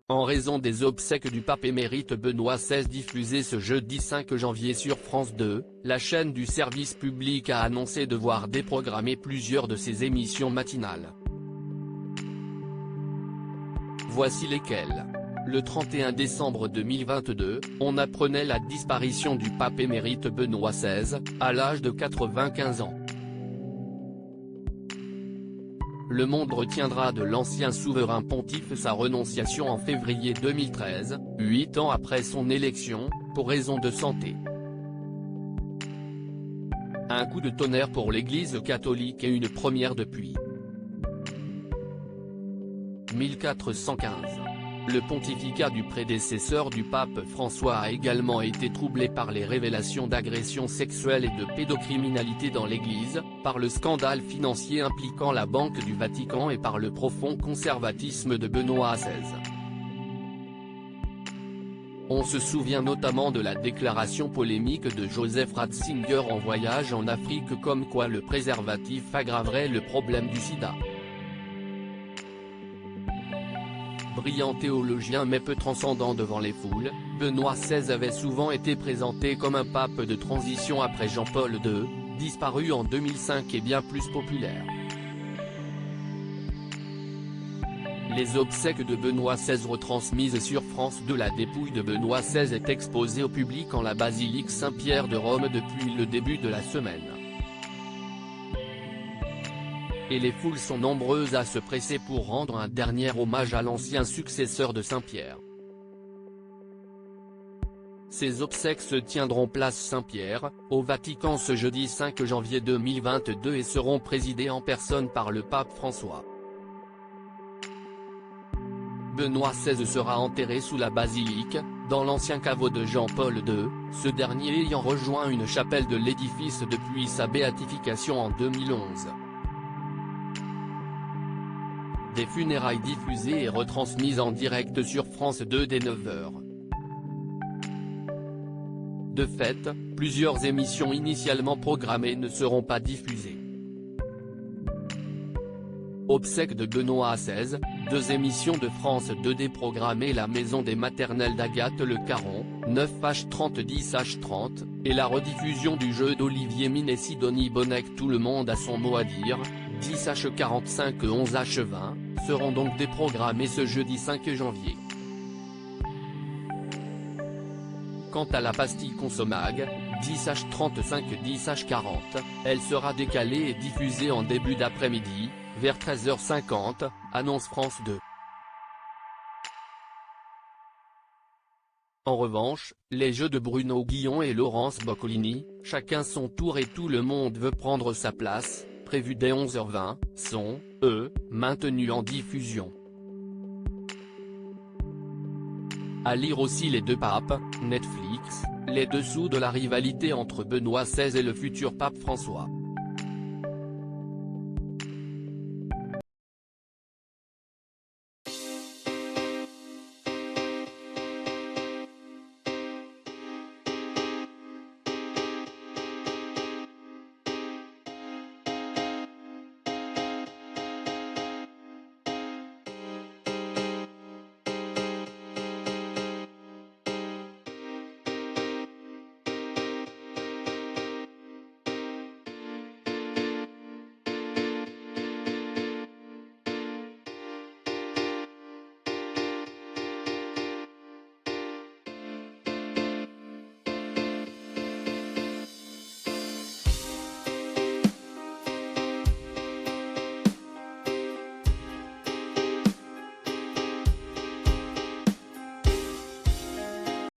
en raison des obsèques du pape émérite Benoît XVI diffusées ce jeudi 5 janvier sur France 2, la chaîne du service public a annoncé devoir déprogrammer plusieurs de ses émissions matinales. Voici lesquelles. Le 31 décembre 2022, on apprenait la disparition du pape émérite Benoît XVI, à l'âge de 95 ans. Le monde retiendra de l'ancien souverain pontife sa renonciation en février 2013, 8 ans après son élection, pour raison de santé. Un coup de tonnerre pour l'Église catholique et une première depuis 1415. Le pontificat du prédécesseur du pape François a également été troublé par les révélations d'agressions sexuelles et de pédocriminalité dans l'Église, par le scandale financier impliquant la Banque du Vatican et par le profond conservatisme de Benoît XVI. On se souvient notamment de la déclaration polémique de Joseph Ratzinger en voyage en Afrique comme quoi le préservatif aggraverait le problème du sida. Brillant théologien mais peu transcendant devant les foules, Benoît XVI avait souvent été présenté comme un pape de transition après Jean-Paul II, disparu en 2005 et bien plus populaire. Les obsèques de Benoît XVI retransmises sur France 2. La dépouille de Benoît XVI est exposée au public en la basilique Saint-Pierre de Rome depuis le début de la semaine. Et les foules sont nombreuses à se presser pour rendre un dernier hommage à l'ancien successeur de Saint-Pierre. Ces obsèques se tiendront place Saint-Pierre, au Vatican ce jeudi 5 janvier 2022 et seront présidées en personne par le pape François. Benoît XVI sera enterré sous la basilique, dans l'ancien caveau de Jean-Paul II, ce dernier ayant rejoint une chapelle de l'édifice depuis sa béatification en 2011. Des funérailles diffusées et retransmises en direct sur France 2 dès 9h. De fait, plusieurs émissions initialement programmées ne seront pas diffusées. Obsèques de Benoît XVI, 2 émissions de France 2 déprogrammées. La maison des maternelles d'Agathe Le Caron, 9h30 10h30, et la rediffusion du jeu d'Olivier Mine et Sidonie Bonnec Tout le monde a son mot à dire, 10h45 11h20, seront donc déprogrammées ce jeudi 5 janvier. Quant à la pastille Consomag, 10h35 10h40, elle sera décalée et diffusée en début d'après-midi, vers 13h50, annonce France 2. En revanche, les jeux de Bruno Guillon et Laurence Boccolini, chacun son tour et tout le monde veut prendre sa place, prévus dès 11h20, sont, eux, maintenus en diffusion. À lire aussi Les 2 papes, Netflix, les dessous de la rivalité entre Benoît XVI et le futur pape François.